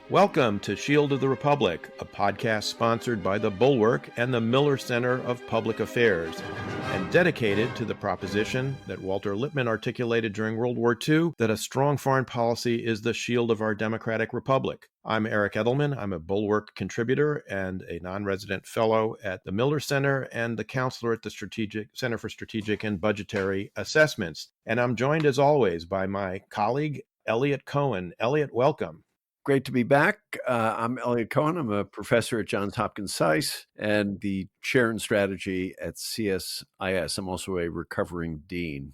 Welcome to Shield of the Republic, a podcast sponsored by the Bulwark and the Miller Center of Public Affairs, and dedicated to the proposition that Walter Lippmann articulated during World War II, that a strong foreign policy is the shield of our democratic republic. I'm Eric Edelman. I'm a Bulwark contributor and a non-resident fellow at the Miller Center and the counselor at the Center for Strategic and Budgetary Assessments. And I'm joined, as always, by my colleague, Eliot Cohen. Eliot, welcome. Great to be back. I'm Eliot Cohen. I'm a professor at Johns Hopkins SAIS and the chair in strategy at CSIS. I'm also a recovering dean.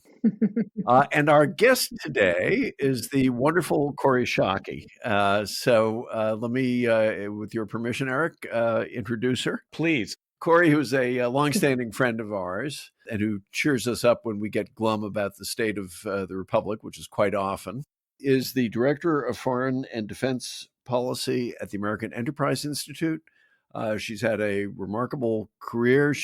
And our guest today is the wonderful Kori Schake. So let me, with your permission, Eric, introduce her. Please. Kori, who's a longstanding friend of ours and who cheers us up when we get glum about the state of the Republic, which is quite often, is the Director of Foreign and Defense Policy at the American Enterprise Institute. She's had a remarkable career.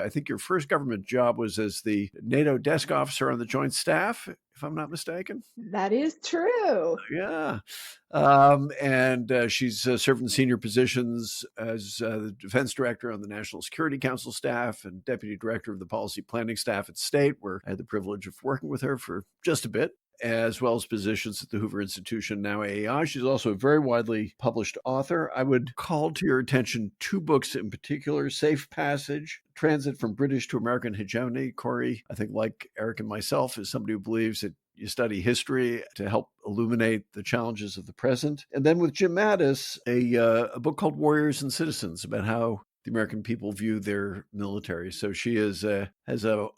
I think your first government job was as the NATO desk officer on the Joint Staff, if I'm not mistaken. That is true. Yeah. And she's served in senior positions as the defense director on the National Security Council staff and deputy director of the policy planning staff at State, where I had the privilege of working with her for just a bit, as well as positions at the Hoover Institution, now AEI. She's also a very widely published author. I would call to your attention two books in particular: Safe Passage, Transit from British to American Hegemony. Kori, I think, like Eric and myself, is somebody who believes that you study history to help illuminate the challenges of the present. And then with Jim Mattis, a book called Warriors and Citizens, about how the American people view their military. So she has a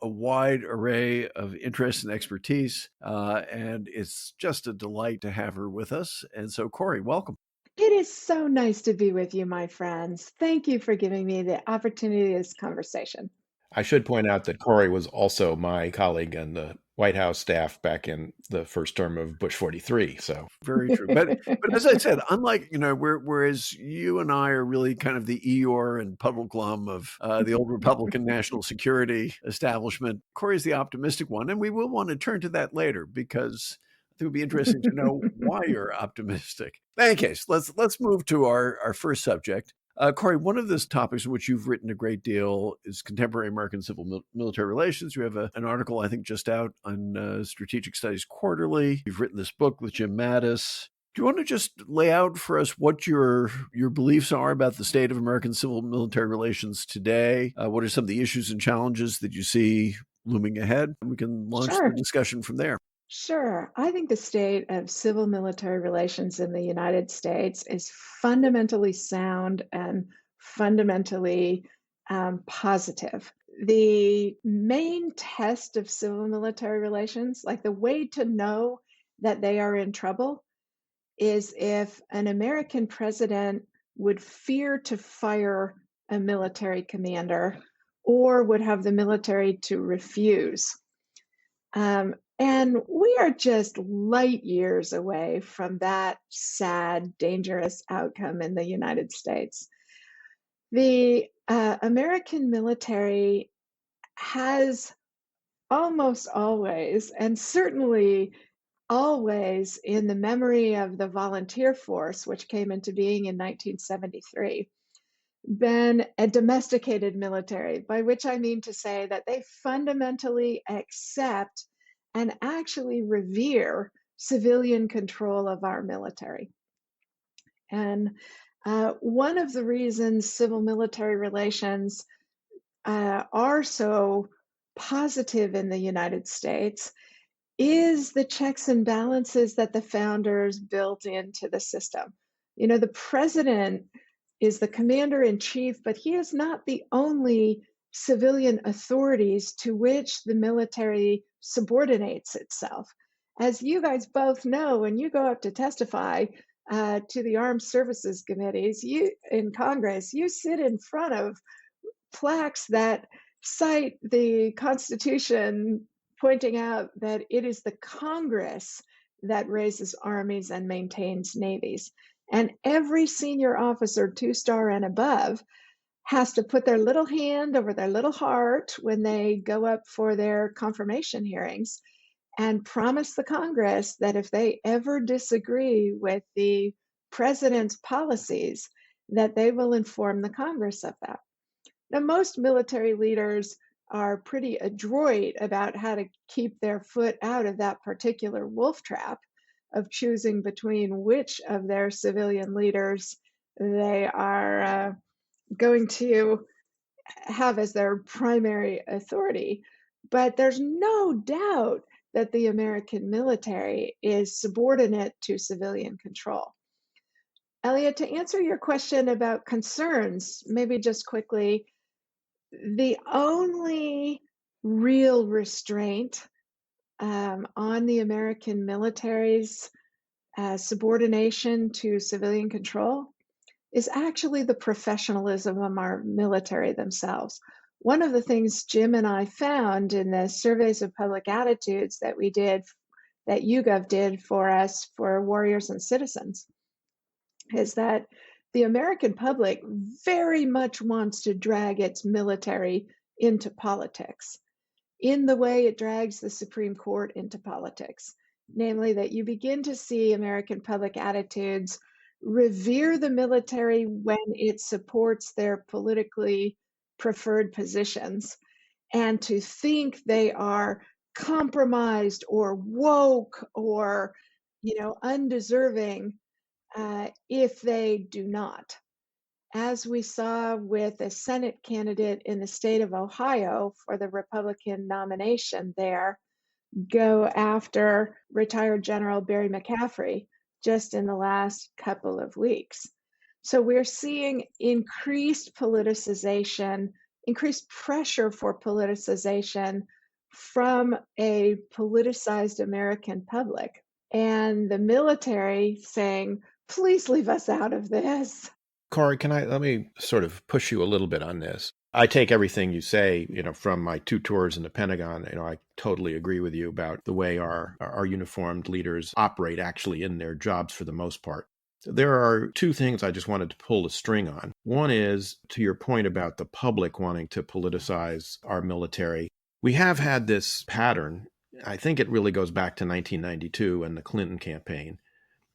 wide array of interests and expertise, and it's just a delight to have her with us. And so, Kori, welcome. It is so nice to be with you, my friends. Thank you for giving me the opportunity of this conversation. I should point out that Kori was also my colleague on the White House staff back in the first term of Bush 43. So very true. But as I said, unlike, whereas you and I are really kind of the Eeyore and Puddleglum of the old Republican national security establishment, Kori's the optimistic one. And we will want to turn to that later, because I think it would be interesting to know why you're optimistic. In any case, let's move to our first subject. Kori, one of the topics in which you've written a great deal is contemporary American civil military relations. You have an article, I think, just out on Strategic Studies Quarterly. You've written this book with Jim Mattis. Do you want to just lay out for us what your beliefs are about the state of American civil military relations today? What are some of the issues and challenges that you see looming ahead? And we can launch the discussion from there. Sure. I think the state of civil military relations in the United States is fundamentally sound and fundamentally positive. The main test of civil military relations, like the way to know that they are in trouble, is if an American president would fear to fire a military commander or would have the military to refuse. And we are just light years away from that sad, dangerous outcome in the United States. The American military has almost always, and certainly always in the memory of the volunteer force, which came into being in 1973, been a domesticated military, by which I mean to say that they fundamentally accept and actually revere civilian control of our military. And one of the reasons civil military relations are so positive in the United States is the checks and balances that the founders built into the system. The president is the commander in chief, but he is not the only civilian authorities to which the military subordinates itself. As you guys both know, when you go up to testify to the Armed Services Committees in Congress, you sit in front of plaques that cite the Constitution, pointing out that it is the Congress that raises armies and maintains navies. And every senior officer, 2-star and above, has to put their little hand over their little heart when they go up for their confirmation hearings and promised the Congress that if they ever disagree with the president's policies, that they will inform the Congress of that. Now, most military leaders are pretty adroit about how to keep their foot out of that particular wolf trap of choosing between which of their civilian leaders they are going to have as their primary authority. But there's no doubt that the American military is subordinate to civilian control. Eliot, to answer your question about concerns, maybe just quickly, the only real restraint on the American military's subordination to civilian control is actually the professionalism of our military themselves. One of the things Jim and I found in the surveys of public attitudes that we did, that YouGov did for us for warriors and citizens, is that the American public very much wants to drag its military into politics in the way it drags the Supreme Court into politics. Namely, that you begin to see American public attitudes revere the military when it supports their politically preferred positions, and to think they are compromised or woke or, undeserving if they do not. As we saw with a Senate candidate in the state of Ohio for the Republican nomination there, go after retired General Barry McCaffrey just in the last couple of weeks. So we're seeing increased politicization, increased pressure for politicization from a politicized American public, and the military saying, please leave us out of this. Kori, let me sort of push you a little bit on this. I take everything you say, from my 2 tours in the Pentagon. I totally agree with you about the way our uniformed leaders operate actually in their jobs for the most part. There are 2 things I just wanted to pull the string on. One is, to your point about the public wanting to politicize our military. We have had this pattern. I think it really goes back to 1992 and the Clinton campaign,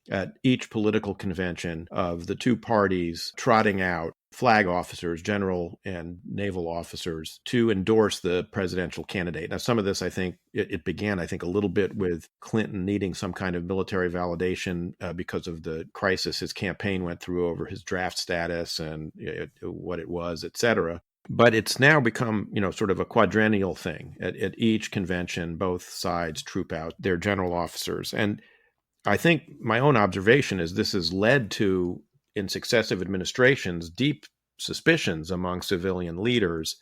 at each political convention of the 2 parties trotting out flag officers, general and naval officers, to endorse the presidential candidate. Now, some of this, I think, it began, a little bit with Clinton needing some kind of military validation because of the crisis his campaign went through over his draft status and what it was, et cetera. But it's now become, sort of a quadrennial thing. At each convention, both sides troop out their general officers. And I think my own observation is this has led to, in successive administrations, deep suspicions among civilian leaders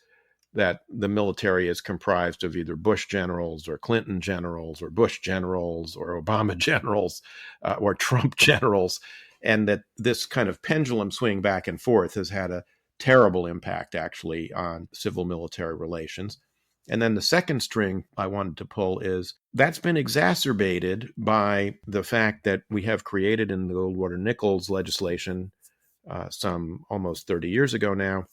that the military is comprised of either Bush generals or Clinton generals or Bush generals or Obama generals or Trump generals, and that this kind of pendulum swing back and forth has had a terrible impact actually on civil-military relations. And then the second string I wanted to pull is that's been exacerbated by the fact that we have created in the Goldwater-Nichols legislation some almost 30 years ago now,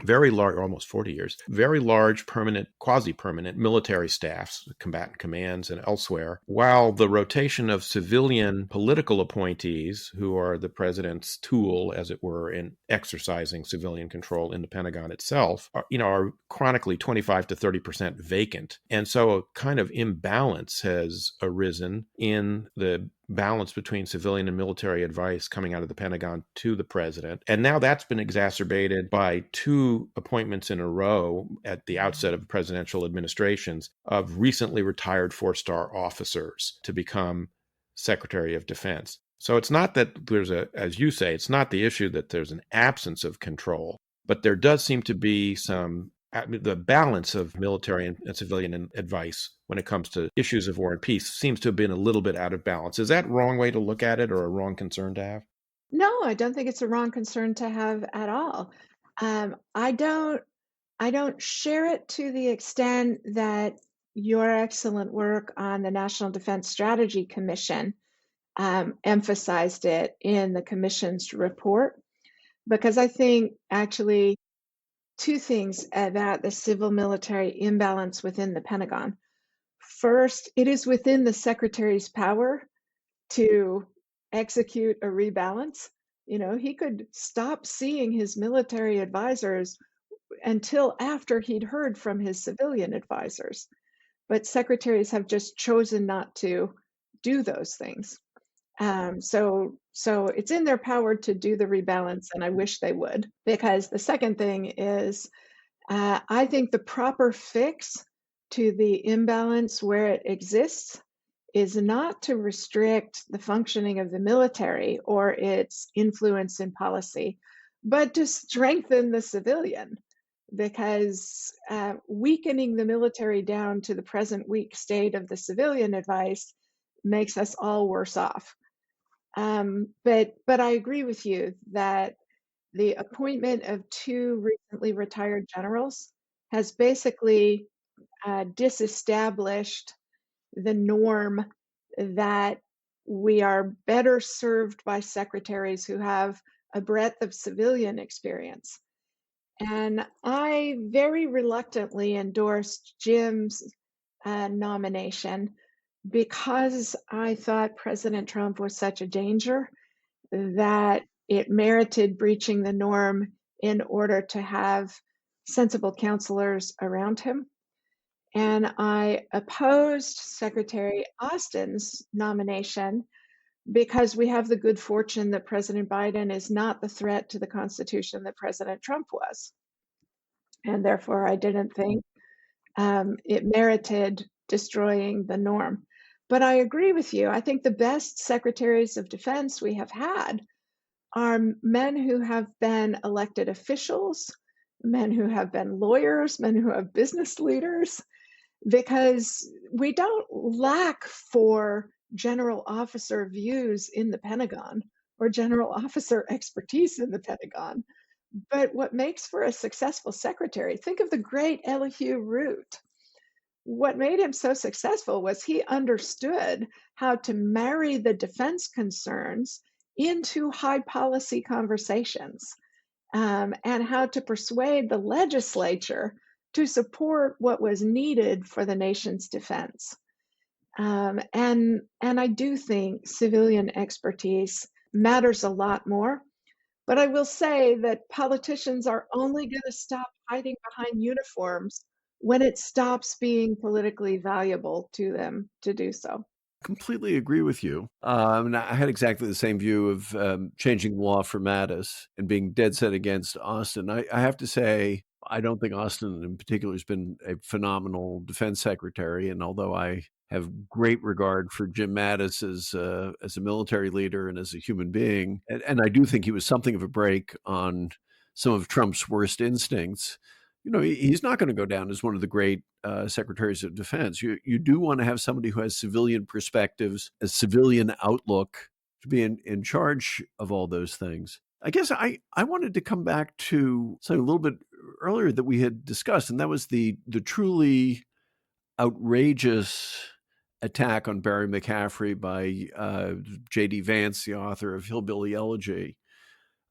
very large, almost 40 years, very large permanent, quasi-permanent military staffs, combatant commands and elsewhere, while the rotation of civilian political appointees, who are the president's tool, as it were, in exercising civilian control in the Pentagon itself, are chronically 25 to 30% vacant. And so a kind of imbalance has arisen in the balance between civilian and military advice coming out of the Pentagon to the president. And now that's been exacerbated by 2 appointments in a row at the outset of presidential administrations of recently retired 4-star officers to become Secretary of Defense. So it's not that there's as you say, it's not the issue that there's an absence of control, but there does seem to be the balance of military and civilian advice when it comes to issues of war and peace seems to have been a little bit out of balance. Is that a wrong way to look at it or a wrong concern to have? No, I don't think it's a wrong concern to have at all. I don't share it to the extent that your excellent work on the National Defense Strategy Commission emphasized it in the commission's report, because I think actually 2 things about the civil-military imbalance within the Pentagon. First, it is within the secretary's power to execute a rebalance. He could stop seeing his military advisors until after he'd heard from his civilian advisors. But secretaries have just chosen not to do those things. So it's in their power to do the rebalance, and I wish they would. Because the second thing is, I think the proper fix to the imbalance where it exists is not to restrict the functioning of the military or its influence in policy, but to strengthen the civilian. Because weakening the military down to the present weak state of the civilian advice makes us all worse off. But I agree with you that the appointment of two recently retired generals has basically disestablished the norm that we are better served by secretaries who have a breadth of civilian experience. And I very reluctantly endorsed Jim's nomination because I thought President Trump was such a danger that it merited breaching the norm in order to have sensible counselors around him. And I opposed Secretary Austin's nomination because we have the good fortune that President Biden is not the threat to the Constitution that President Trump was. And therefore, I didn't think it merited destroying the norm. But I agree with you. I think the best secretaries of defense we have had are men who have been elected officials, men who have been lawyers, men who have business leaders, because we don't lack for general officer views in the Pentagon or general officer expertise in the Pentagon. But what makes for a successful secretary, think of the great Eliot Root. What made him so successful was he understood how to marry the defense concerns into high policy conversations, and how to persuade the legislature to support what was needed for the nation's defense. And I do think civilian expertise matters a lot more. But I will say that politicians are only going to stop hiding behind uniforms when it stops being politically valuable to them to do so. Completely agree with you. And I had exactly the same view of changing the law for Mattis and being dead set against Austin. I have to say, I don't think Austin in particular has been a phenomenal defense secretary. And although I have great regard for Jim Mattis as a military leader and as a human being, and I do think he was something of a break on some of Trump's worst instincts, he's not going to go down as one of the great secretaries of defense. You do want to have somebody who has civilian perspectives, a civilian outlook to be in charge of all those things. I guess I wanted to come back to something a little bit earlier that we had discussed, and that was the truly outrageous attack on Barry McCaffrey by J.D. Vance, the author of Hillbilly Elegy.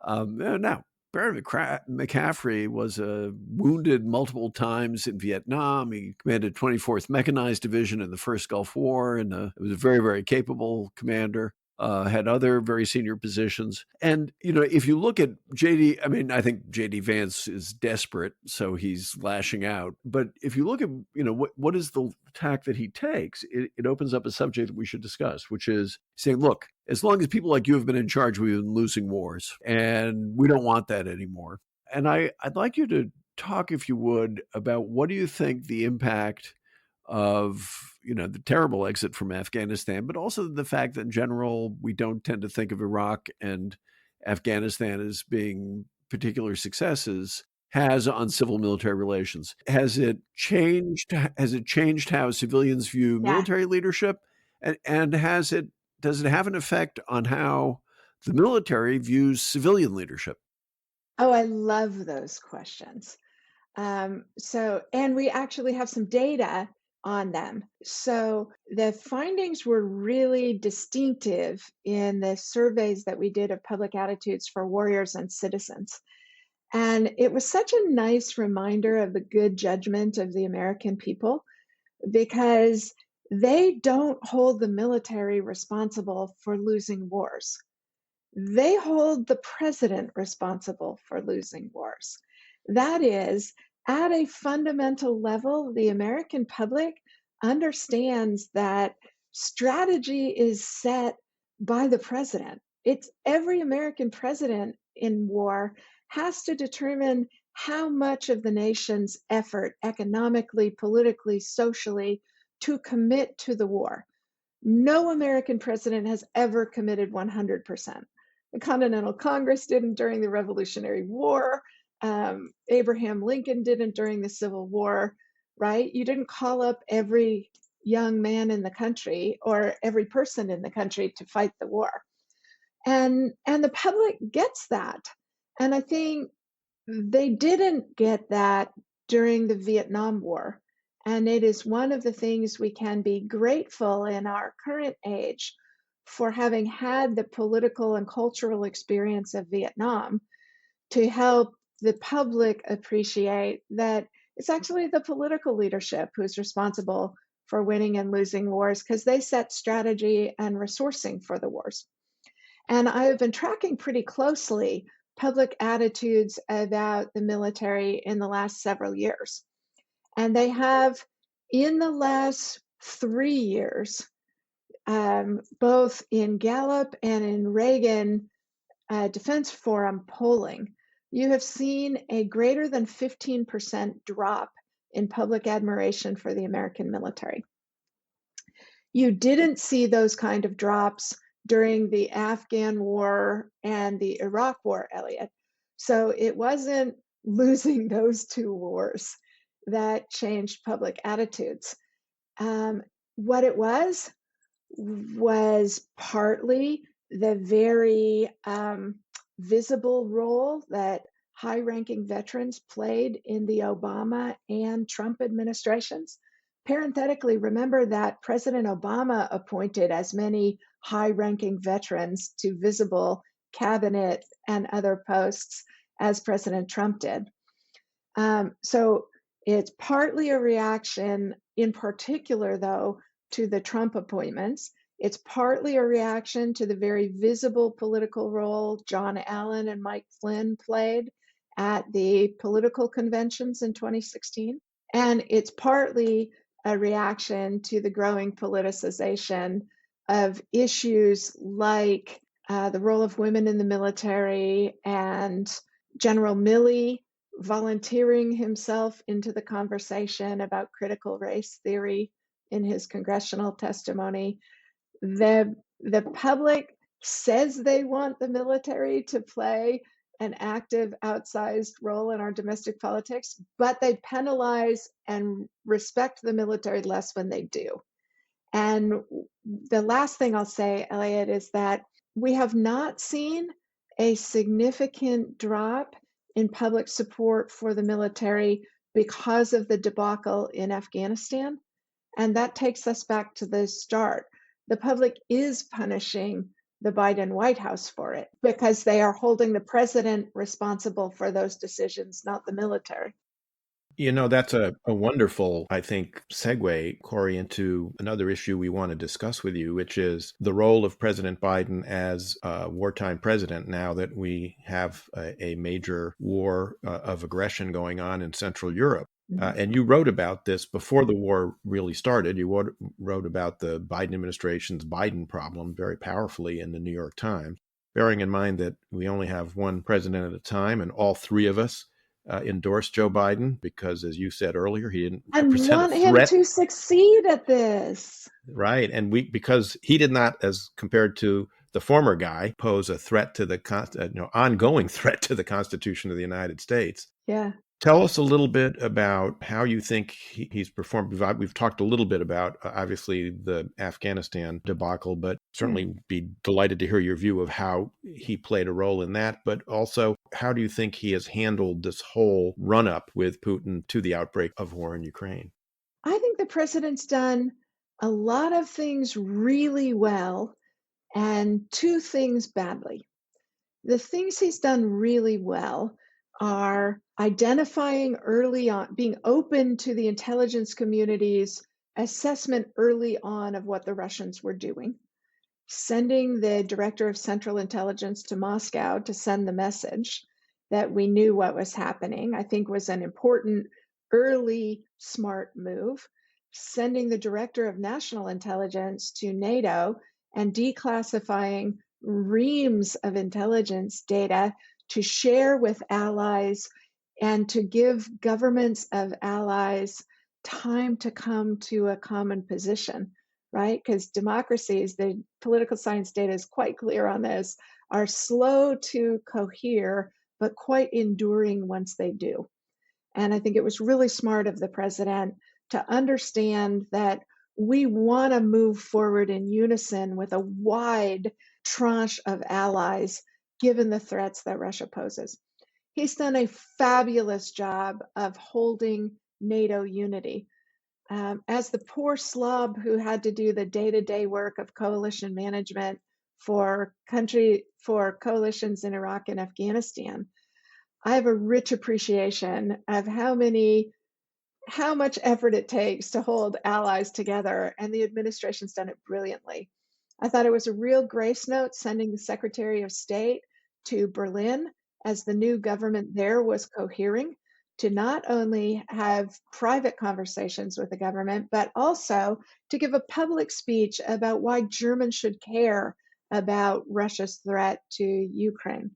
Now, Barry McCaffrey was wounded multiple times in Vietnam. He commanded 24th Mechanized Division in the First Gulf War, and was a very, very capable commander. Had other very senior positions. And, if you look at JD, I think JD Vance is desperate, so he's lashing out. But if you look at, what is the tack that he takes, it opens up a subject that we should discuss, which is saying, look, as long as people like you have been in charge, we've been losing wars, and we don't want that anymore. And I'd like you to talk, if you would, about what do you think the impact of the terrible exit from Afghanistan, but also the fact that in general, we don't tend to think of Iraq and Afghanistan as being particular successes, has on civil military relations. Has it changed how civilians view military leadership? And does it have an effect on how the military views civilian leadership? Oh, I love those questions. And we actually have some data on them. So the findings were really distinctive in the surveys that we did of public attitudes for warriors and citizens. And it was such a nice reminder of the good judgment of the American people, because They don't hold the military responsible for losing wars. They hold the president responsible for losing wars. That is, at a fundamental level, the American public understands that strategy is set by the president. It's every American president in war has to determine how much of the nation's effort, economically, politically, socially, to commit to the war. No American president has ever committed 100%. The Continental Congress didn't during the Revolutionary War. Abraham Lincoln didn't during the Civil War, right? You didn't call up every young man in the country or every person in the country to fight the war. And the public gets that. And I think they didn't get that during the Vietnam War. And it is one of the things we can be grateful in our current age for having had the political and cultural experience of Vietnam to help the public appreciate that it's actually the political leadership who's responsible for winning and losing wars because they set strategy and resourcing for the wars. And I have been tracking pretty closely public attitudes about the military in the last several years. And they have, in the last 3 years, both in Gallup and in Reagan Defense Forum polling, you have seen a greater than 15% drop in public admiration for the American military. You didn't see those kind of drops during the Afghan war and the Iraq war, Eliot. So it wasn't losing those two wars that changed public attitudes. What it was partly the very visible role that high-ranking veterans played in the Obama and Trump administrations. Parenthetically, remember that President Obama appointed as many high-ranking veterans to visible cabinet and other posts as President Trump did. So it's partly a reaction, in particular, though, to the Trump appointments. It's partly a reaction to the very visible political role John Allen and Mike Flynn played at the political conventions in 2016. And it's partly a reaction to the growing politicization of issues like the role of women in the military and General Milley volunteering himself into the conversation about critical race theory in his congressional testimony. The public says they want the military to play an active, outsized role in our domestic politics, but they penalize and respect the military less when they do. And the last thing I'll say, Eliot, is that we have not seen a significant drop in public support for the military because of the debacle in Afghanistan. And that takes us back to the start. The public is punishing the Biden White House for it because they are holding the president responsible for those decisions, not the military. You know, that's a wonderful, I think, segue, Kori, into another issue we want to discuss with you, which is the role of President Biden as a wartime president now that we have a major war of aggression going on in Central Europe. And you wrote about this before the war really started. You wrote about the Biden administration's Biden problem very powerfully in the New York Times, bearing in mind that we only have one president at a time, and all three of us endorsed Joe Biden because, as you said earlier, he didn't represent want a threat. Him to succeed at this. Right. And because he did not, as compared to the former guy, pose a threat to the ongoing threat to the Constitution of the United States. Yeah. Tell us a little bit about how you think he's performed. We've talked a little bit about, obviously, the Afghanistan debacle, but certainly be delighted to hear your view of how he played a role in that. But also, how do you think he has handled this whole run-up with Putin to the outbreak of war in Ukraine? I think the president's done a lot of things really well and two things badly. The things he's done really well are identifying early on, being open to the intelligence community's assessment early on of what the Russians were doing, sending the director of Central Intelligence to Moscow to send the message that we knew what was happening, I think was an important early smart move. Sending the director of National Intelligence to NATO and declassifying reams of intelligence data to share with allies and to give governments of allies time to come to a common position, right? Because democracies, the political science data is quite clear on this, are slow to cohere, but quite enduring once they do. And I think it was really smart of the president to understand that we want to move forward in unison with a wide tranche of allies, given the threats that Russia poses. He's done a fabulous job of holding NATO unity. As the poor slob who had to do the day-to-day work of coalition management for coalitions in Iraq and Afghanistan, I have a rich appreciation of how much effort it takes to hold allies together, and the administration's done it brilliantly. I thought it was a real grace note sending the Secretary of State to Berlin as the new government there was cohering to not only have private conversations with the government, but also to give a public speech about why Germans should care about Russia's threat to Ukraine.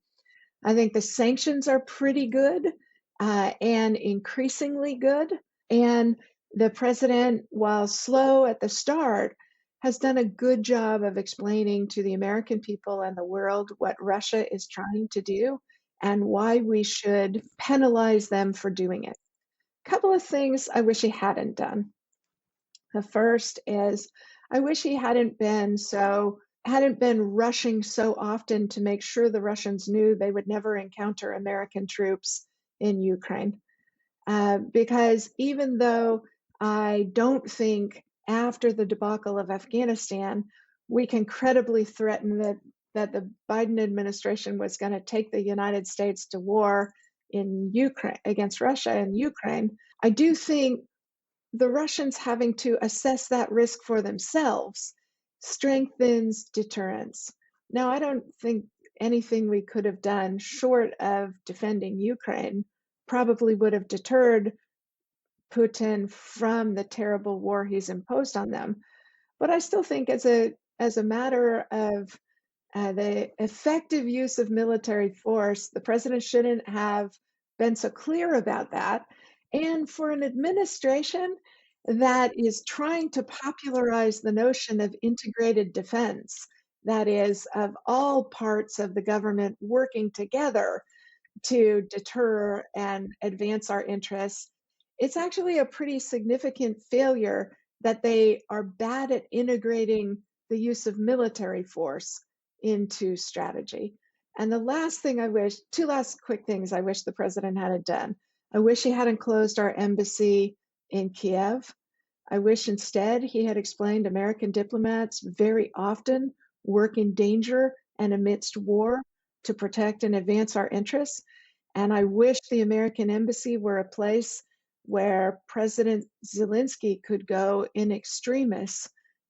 I think the sanctions are pretty good and increasingly good. And the president, while slow at the start, has done a good job of explaining to the American people and the world what Russia is trying to do and why we should penalize them for doing it. A couple of things I wish he hadn't done. The first is I wish he hadn't been rushing so often to make sure the Russians knew they would never encounter American troops in Ukraine. Because even though I don't think after the debacle of Afghanistan, we can credibly threaten that the Biden administration was going to take the United States to war in Ukraine against Russia and Ukraine, I do think the Russians having to assess that risk for themselves strengthens deterrence. Now, I don't think anything we could have done short of defending Ukraine probably would have deterred Putin from the terrible war he's imposed on them. But I still think as a matter of the effective use of military force, the president shouldn't have been so clear about that. And for an administration that is trying to popularize the notion of integrated defense, that is, of all parts of the government working together to deter and advance our interests, it's actually a pretty significant failure that they are bad at integrating the use of military force into strategy. And the last thing two last quick things I wish the president hadn't done. I wish he hadn't closed our embassy in Kiev. I wish instead he had explained American diplomats very often work in danger and amidst war to protect and advance our interests. And I wish the American embassy were a place where President Zelensky could go in extremis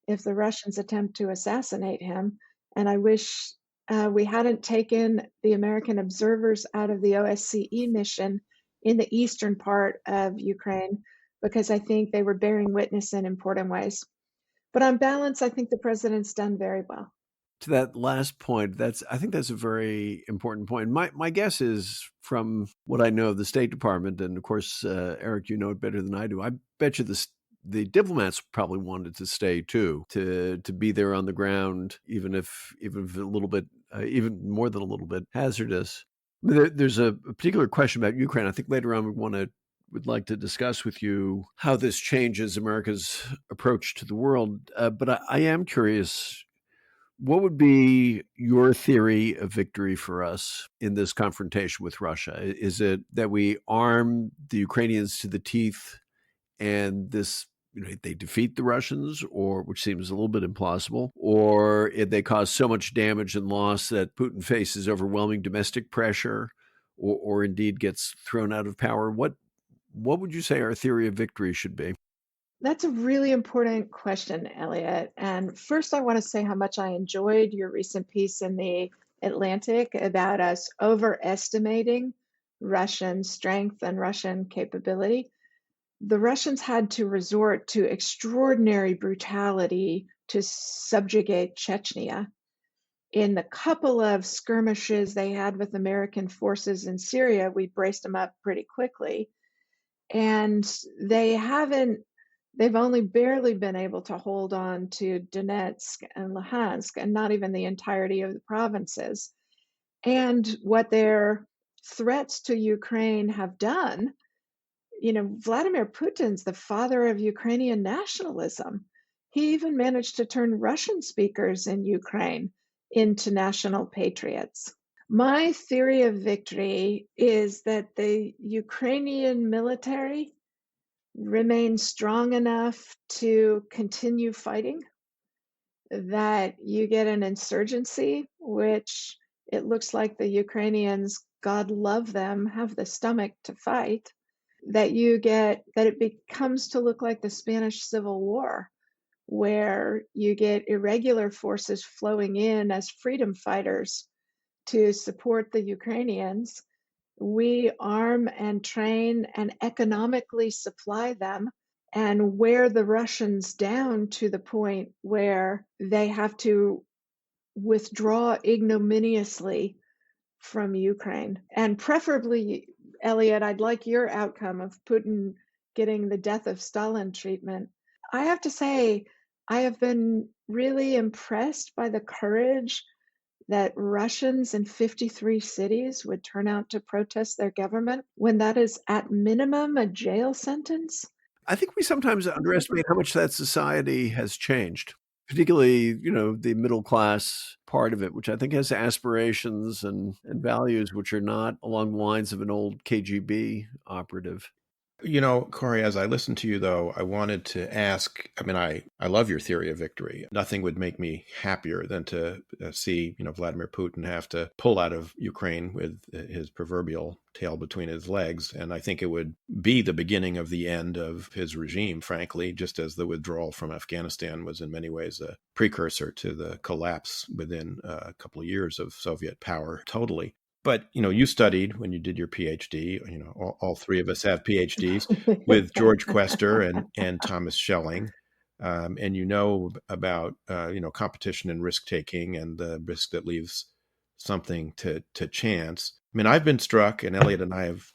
if the Russians attempt to assassinate him. And I wish we hadn't taken the American observers out of the OSCE mission in the eastern part of Ukraine, because I think they were bearing witness in important ways. But on balance, I think the president's done very well. To that last point, I think that's a very important point. My guess is, from what I know of the State Department, and of course, Eric, you know it better than I do. I bet you the diplomats probably wanted to stay too, to be there on the ground, even if a little bit, even more than a little bit hazardous. There's a particular question about Ukraine. I think later on would like to discuss with you how this changes America's approach to the world. But I am curious, what would be your theory of victory for us in this confrontation with Russia? Is it that we arm the Ukrainians to the teeth and they defeat the Russians, or which seems a little bit implausible, or they cause so much damage and loss that Putin faces overwhelming domestic pressure, or indeed gets thrown out of power? What would you say our theory of victory should be? That's a really important question, Eliot. And first, I want to say how much I enjoyed your recent piece in the Atlantic about us overestimating Russian strength and Russian capability. The Russians had to resort to extraordinary brutality to subjugate Chechnya. In the couple of skirmishes they had with American forces in Syria, we braced them up pretty quickly. And they've only barely been able to hold on to Donetsk and Luhansk, and not even the entirety of the provinces. And what their threats to Ukraine have done, Vladimir Putin's the father of Ukrainian nationalism. He even managed to turn Russian speakers in Ukraine into national patriots. My theory of victory is that the Ukrainian military remains strong enough to continue fighting, that you get an insurgency, which it looks like the Ukrainians, God love them, have the stomach to fight, that it becomes to look like the Spanish Civil War, where you get irregular forces flowing in as freedom fighters to support the Ukrainians. We arm and train and economically supply them and wear the Russians down to the point where they have to withdraw ignominiously from Ukraine. And preferably, Eliot, I'd like your outcome of Putin getting the death of Stalin treatment. I have to say, I have been really impressed by the courage that Russians in 53 cities would turn out to protest their government when that is at minimum a jail sentence. I think we sometimes underestimate how much that society has changed, particularly, the middle class part of it, which I think has aspirations and values which are not along the lines of an old KGB operative. Kori, as I listened to you, though, I wanted to ask, I love your theory of victory. Nothing would make me happier than to see, Vladimir Putin have to pull out of Ukraine with his proverbial tail between his legs. And I think it would be the beginning of the end of his regime, frankly, just as the withdrawal from Afghanistan was in many ways a precursor to the collapse within a couple of years of Soviet power totally. But, you studied when you did your PhD, all three of us have PhDs with George Quester and Thomas Schelling. And you know about, competition and risk taking and the risk that leaves something to chance. I've been struck, and Eliot and I have,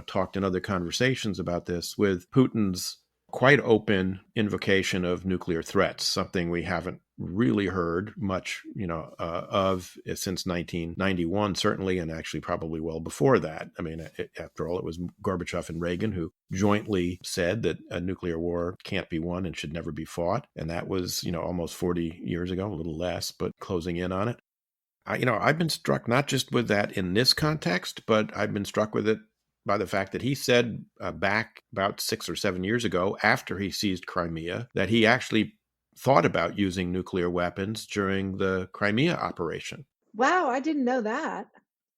talked in other conversations about this, with Putin's quite open invocation of nuclear threats, something we haven't really heard much, of since 1991, certainly, and actually probably well before that. After all, it was Gorbachev and Reagan who jointly said that a nuclear war can't be won and should never be fought. And that was, almost 40 years ago, a little less, but closing in on it. I've been struck not just with that in this context, but I've been struck with it by the fact that he said back about 6 or 7 years ago, after he seized Crimea, that he actually thought about using nuclear weapons during the Crimea operation. Wow, I didn't know that.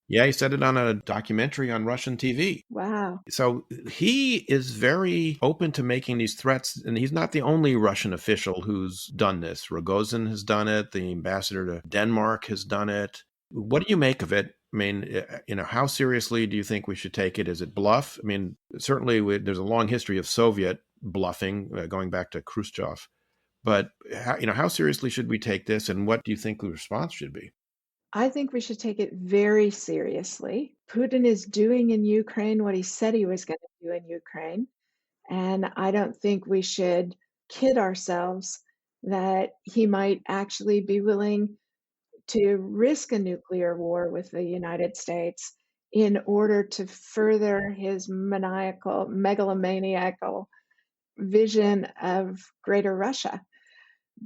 Yeah, he said it on a documentary on Russian TV. Wow. So he is very open to making these threats, and he's not the only Russian official who's done this. Rogozin has done it. The ambassador to Denmark has done it. What do you make of it? How seriously do you think we should take it? Is it bluff? Certainly there's a long history of Soviet bluffing going back to Khrushchev. But how seriously should we take this, and what do you think the response should be? I think we should take it very seriously. Putin is doing in Ukraine what he said he was going to do in Ukraine. And I don't think we should kid ourselves that he might actually be willing to risk a nuclear war with the United States in order to further his megalomaniacal vision of Greater Russia.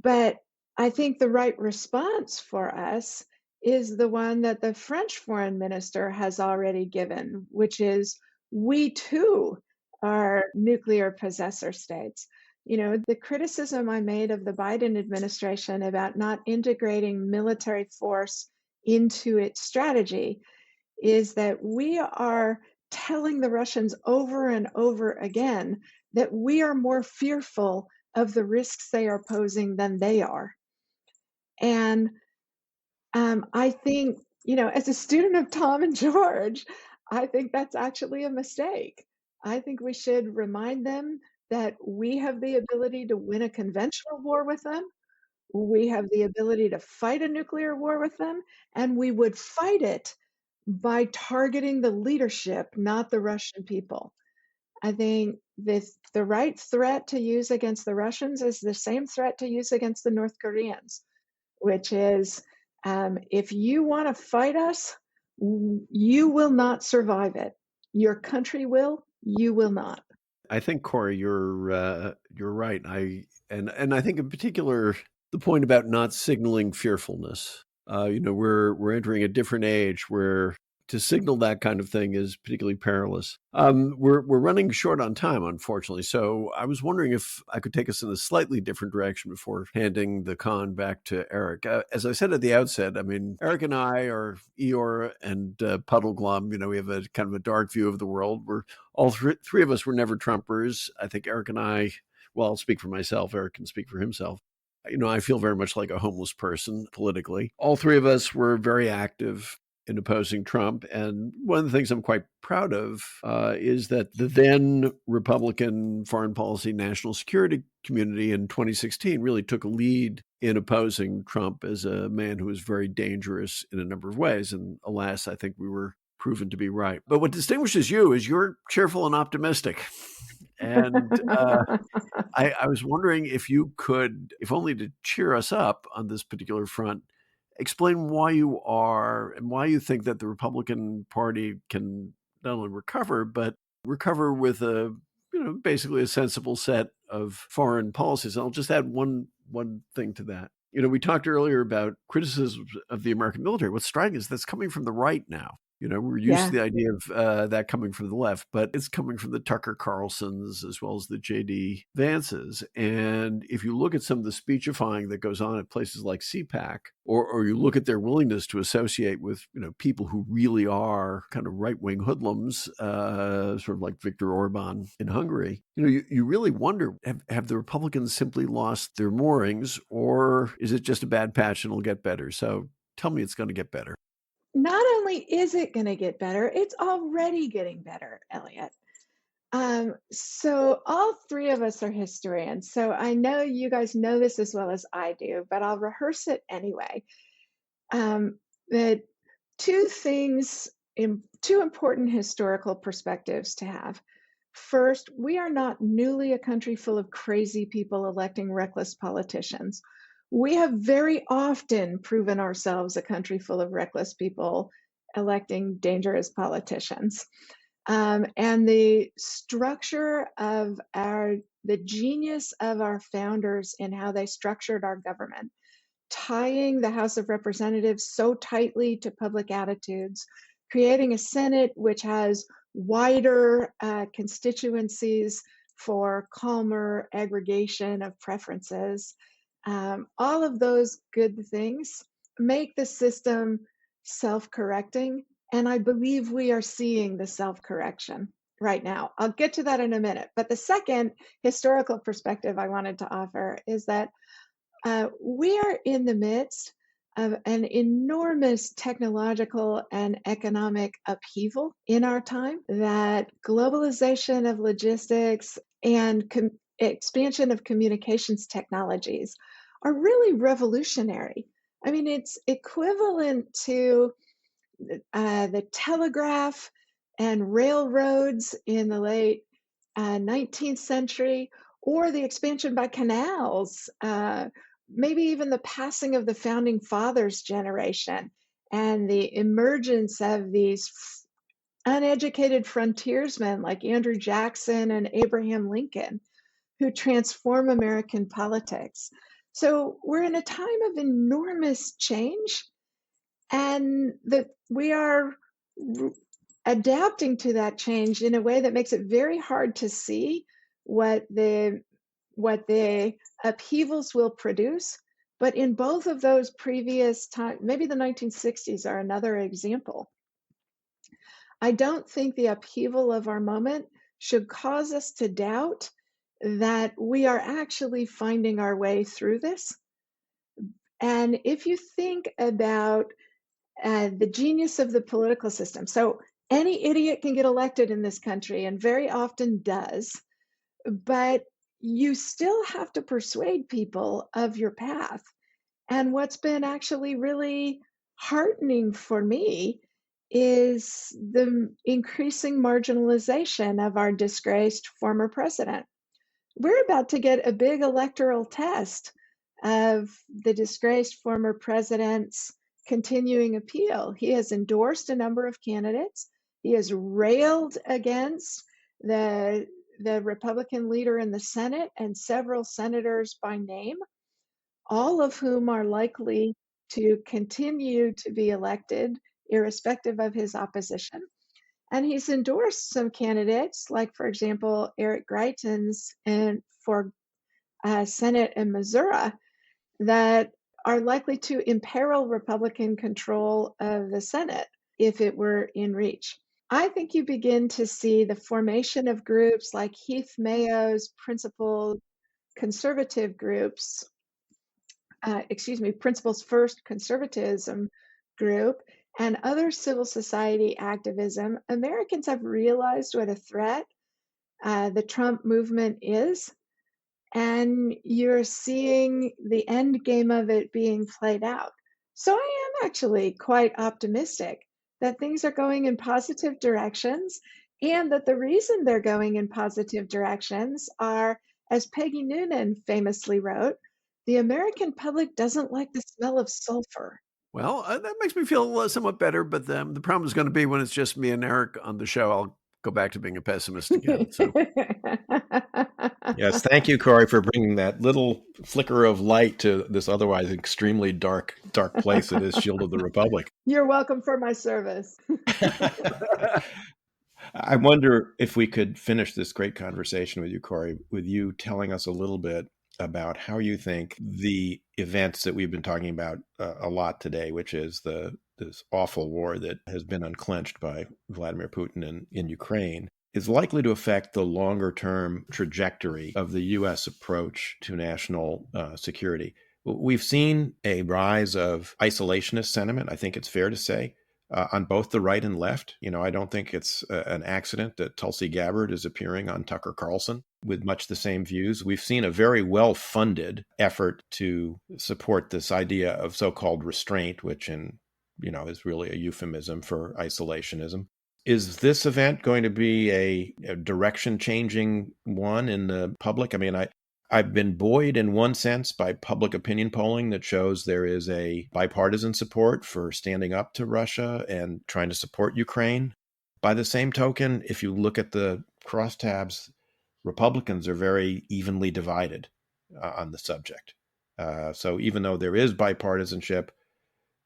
But I think the right response for us is the one that the French foreign minister has already given, which is we too are nuclear possessor states. The criticism I made of the Biden administration about not integrating military force into its strategy is that we are telling the Russians over and over again that we are more fearful of the risks they are posing than they are. And I think, as a student of Tom and George, I think that's actually a mistake. I think we should remind them that we have the ability to win a conventional war with them. We have the ability to fight a nuclear war with them, and we would fight it by targeting the leadership, not the Russian people. I think the right threat to use against the Russians is the same threat to use against the North Koreans, which is if you want to fight us, you will not survive it. Your country will, you will not. I think, Kori, you're right. And I think in particular the point about not signaling fearfulness. We're entering a different age where to signal that kind of thing is particularly perilous. We're running short on time, unfortunately. So I was wondering if I could take us in a slightly different direction before handing the con back to Eric. As I said at the outset, I mean, Eric and I are Eeyore and Puddleglum. We have a kind of a dark view of the world. We're all three of us were never Trumpers. I think Eric and I, well, I'll speak for myself. Eric can speak for himself. I feel very much like a homeless person politically. All three of us were very active in opposing Trump. And one of the things I'm quite proud of is that the then Republican foreign policy national security community in 2016 really took a lead in opposing Trump as a man who was very dangerous in a number of ways. And alas, I think we were proven to be right. But what distinguishes you is you're cheerful and optimistic. And I was wondering if you could, if only to cheer us up on this particular front, explain why you are and why you think that the Republican Party can not only recover, but recover with basically a sensible set of foreign policies. And I'll just add one thing to that. We talked earlier about criticism of the American military. What's striking is that's coming from the right now. We're used to the idea of that coming from the left, but it's coming from the Tucker Carlsons as well as the J.D. Vances. And if you look at some of the speechifying that goes on at places like CPAC, or you look at their willingness to associate with, people who really are kind of right-wing hoodlums, sort of like Viktor Orban in Hungary, you really wonder, have the Republicans simply lost their moorings, or is it just a bad patch and it'll get better? So tell me it's going to get better. Not only is it going to get better, it's already getting better, Eliot. So all three of us are historians. So I know you guys know this as well as I do, but I'll rehearse it anyway. That two important historical perspectives to have. First, we are not newly a country full of crazy people electing reckless politicians. We have very often proven ourselves a country full of reckless people electing dangerous politicians. And the structure of the genius of our founders in how they structured our government, tying the House of Representatives so tightly to public attitudes, creating a Senate which has wider constituencies for calmer aggregation of preferences. All of those good things make the system self-correcting, and I believe we are seeing the self-correction right now. I'll get to that in a minute. But the second historical perspective I wanted to offer is that we are in the midst of an enormous technological and economic upheaval in our time, that globalization of logistics and expansion of communications technologies are really revolutionary. I mean, it's equivalent to the telegraph and railroads in the late 19th century, or the expansion by canals, maybe even the passing of the founding fathers generation and the emergence of these uneducated frontiersmen like Andrew Jackson and Abraham Lincoln, who transform American politics. So we're in a time of enormous change, and that we are adapting to that change in a way that makes it very hard to see what the upheavals will produce. But in both of those previous times, maybe the 1960s are another example, I don't think the upheaval of our moment should cause us to doubt that we are actually finding our way through this. And if you think about the genius of the political system, so any idiot can get elected in this country and very often does, but you still have to persuade people of your path. And what's been actually really heartening for me is the increasing marginalization of our disgraced former president. We're about to get a big electoral test of the disgraced former president's continuing appeal. He has endorsed a number of candidates. He has railed against the Republican leader in the Senate and several senators by name, all of whom are likely to continue to be elected irrespective of his opposition. And he's endorsed some candidates, like, for example, Eric Greitens for Senate in Missouri, that are likely to imperil Republican control of the Senate if it were in reach. I think you begin to see the formation of groups like Heath Mayo's principled conservative groups, Principles First Conservatism group, and other civil society activism. Americans have realized what a threat the Trump movement is, and you're seeing the end game of it being played out. So I am actually quite optimistic that things are going in positive directions, and that the reason they're going in positive directions are, as Peggy Noonan famously wrote, the American public doesn't like the smell of sulfur. Well, that makes me feel somewhat better, but the problem is going to be when it's just me and Eric on the show. I'll go back to being a pessimist again. So. Yes, thank you, Kori, for bringing that little flicker of light to this otherwise extremely dark place that is Shield of the Republic. You're welcome for my service. I wonder if we could finish this great conversation with you, Kori, with you telling us a little bit about how you think the events that we've been talking about a lot today, which is this awful war that has been unclenched by Vladimir Putin in Ukraine, is likely to affect the longer term trajectory of the U.S. approach to national security. We've seen a rise of isolationist sentiment, I think it's fair to say, on both the right and left. I don't think it's an accident that Tulsi Gabbard is appearing on Tucker Carlson with much the same views. We've seen a very well-funded effort to support this idea of so-called restraint, which is really a euphemism for isolationism. Is this event going to be a direction-changing one in the public? I mean, I've been buoyed in one sense by public opinion polling that shows there is a bipartisan support for standing up to Russia and trying to support Ukraine. By the same token, if you look at the crosstabs, Republicans are very evenly divided on the subject. So even though there is bipartisanship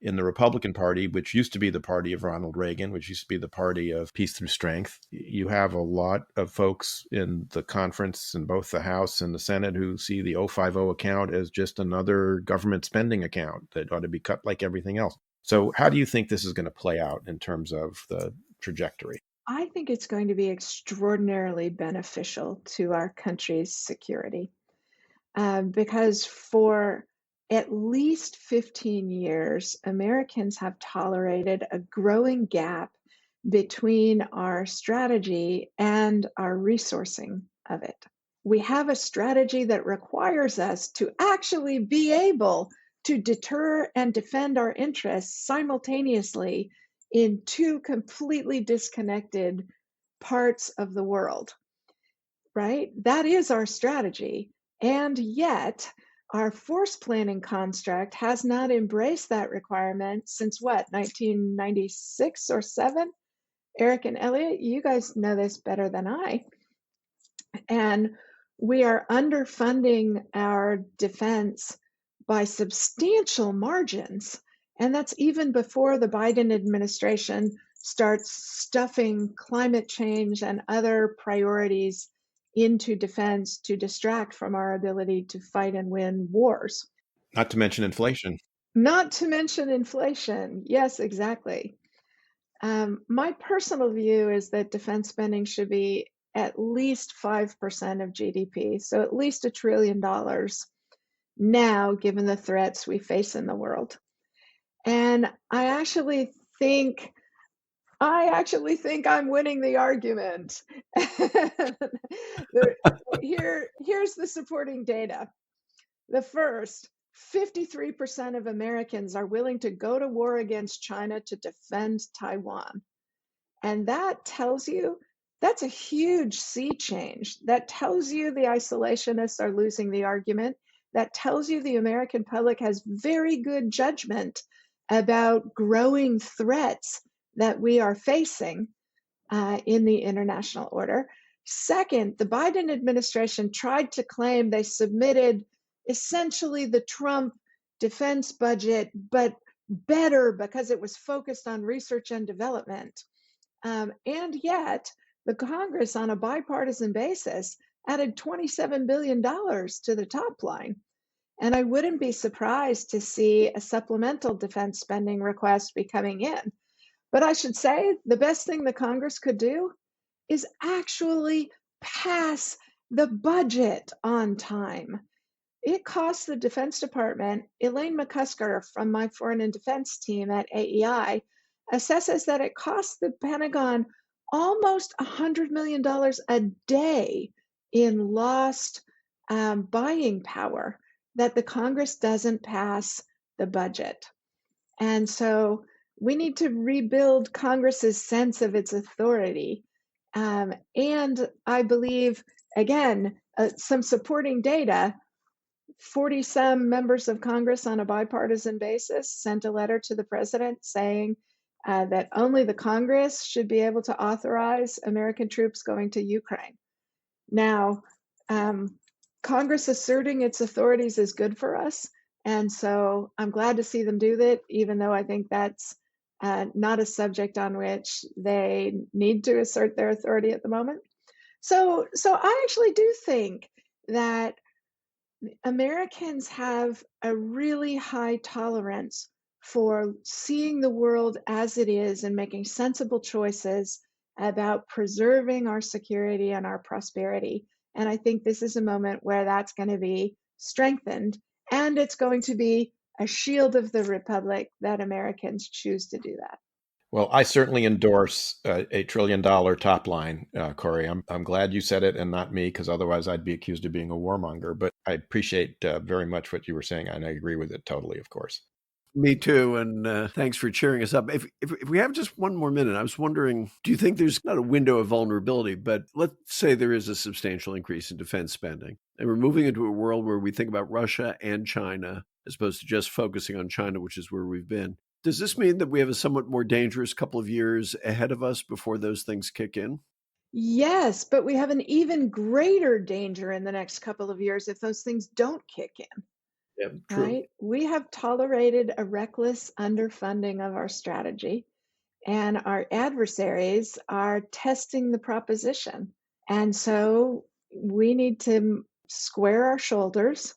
in the Republican Party, which used to be the party of Ronald Reagan, which used to be the party of peace through strength, you have a lot of folks in the conference in both the House and the Senate who see the 050 account as just another government spending account that ought to be cut like everything else. So how do you think this is going to play out in terms of the trajectory? I think it's going to be extraordinarily beneficial to our country's security, because for at least 15 years, Americans have tolerated a growing gap between our strategy and our resourcing of it. We have a strategy that requires us to actually be able to deter and defend our interests simultaneously in two completely disconnected parts of the world, right? That is our strategy. And yet, our force planning construct has not embraced that requirement since what, 1996 or 7? Eric and Eliot, you guys know this better than I. And we are underfunding our defense by substantial margins. And that's even before the Biden administration starts stuffing climate change and other priorities into defense to distract from our ability to fight and win wars. Not to mention inflation. Not to mention inflation. Yes, exactly. My personal view is that defense spending should be at least 5% of GDP, so at least $1 trillion now, given the threats we face in the world. And I actually think I'm winning the argument. Here's the supporting data. The first, 53% of Americans are willing to go to war against China to defend Taiwan. And that tells you that's a huge sea change. That tells you the isolationists are losing the argument. That tells you the American public has very good judgment about growing threats that we are facing in the international order. Second, the Biden administration tried to claim they submitted essentially the Trump defense budget, but better because it was focused on research and development. And yet, the Congress, on a bipartisan basis, added $27 billion to the top line. And I wouldn't be surprised to see a supplemental defense spending request be coming in. But I should say the best thing the Congress could do is actually pass the budget on time. It costs the Defense Department, Elaine McCusker from my Foreign and Defense team at AEI, assesses that it costs the Pentagon almost $100 million a day in lost buying power that the Congress doesn't pass the budget. And so we need to rebuild Congress's sense of its authority. And I believe, again, some supporting data, 40 some members of Congress on a bipartisan basis sent a letter to the president saying that only the Congress should be able to authorize American troops going to Ukraine. Now, Congress asserting its authorities is good for us. And so I'm glad to see them do that, even though I think that's not a subject on which they need to assert their authority at the moment. So I actually do think that Americans have a really high tolerance for seeing the world as it is and making sensible choices about preserving our security and our prosperity. And I think this is a moment where that's going to be strengthened, and it's going to be a shield of the republic that Americans choose to do that. Well, I certainly endorse a $1 trillion top line, Kori. I'm glad you said it and not me, because otherwise I'd be accused of being a warmonger. But I appreciate very much what you were saying, and I agree with it totally, of course. Me too, and thanks for cheering us up. If we have just one more minute, I was wondering, do you think there's not a window of vulnerability, but let's say there is a substantial increase in defense spending, and we're moving into a world where we think about Russia and China, as opposed to just focusing on China, which is where we've been. Does this mean that we have a somewhat more dangerous couple of years ahead of us before those things kick in? Yes, but we have an even greater danger in the next couple of years if those things don't kick in. Yeah, true. Right? We have tolerated a reckless underfunding of our strategy, and our adversaries are testing the proposition. And so we need to square our shoulders,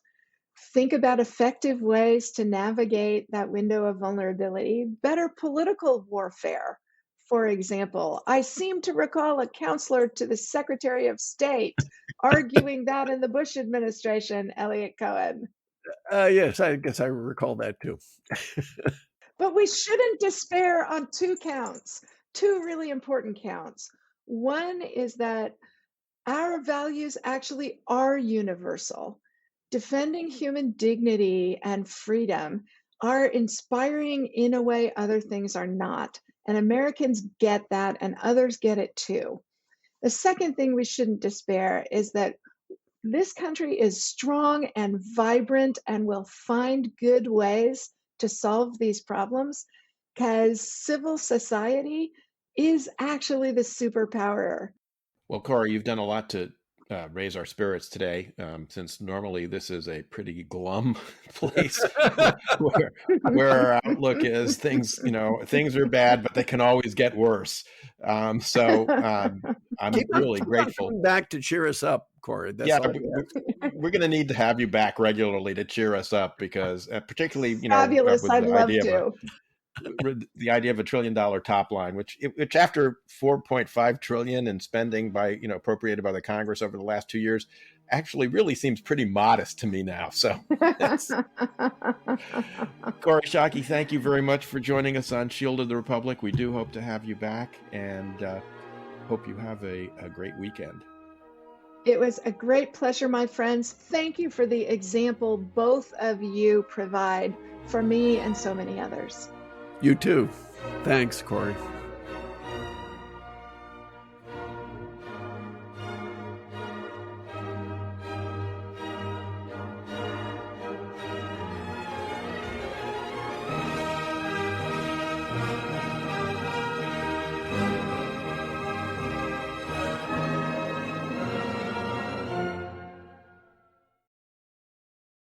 think about effective ways to navigate that window of vulnerability, better political warfare. For example, I seem to recall a counselor to the Secretary of State arguing that in the Bush administration, Eliot Cohen. Yes, I guess I recall that too. But we shouldn't despair on two counts, two really important counts. One is that our values actually are universal. Defending human dignity and freedom are inspiring in a way other things are not. And Americans get that, and others get it too. The second thing we shouldn't despair is that this country is strong and vibrant and will find good ways to solve these problems, because civil society is actually the superpower. Well, Kori, you've done a lot to raise our spirits today, since normally this is a pretty glum place where our outlook is things are bad, but they can always get worse. I'm really grateful. Coming back to cheer us up, Kori. That's all we're going to need to have you back regularly to cheer us up, because particularly, Fabulous. with I'd the love idea to. the idea of $1 trillion top line, which after 4.5 trillion in spending by, appropriated by the Congress over the last 2 years, actually really seems pretty modest to me now. So, Kori Schake, thank you very much for joining us on Shield of the Republic. We do hope to have you back, and hope you have a great weekend. It was a great pleasure, my friends. Thank you for the example both of you provide for me and so many others. You too. Thanks, Kori.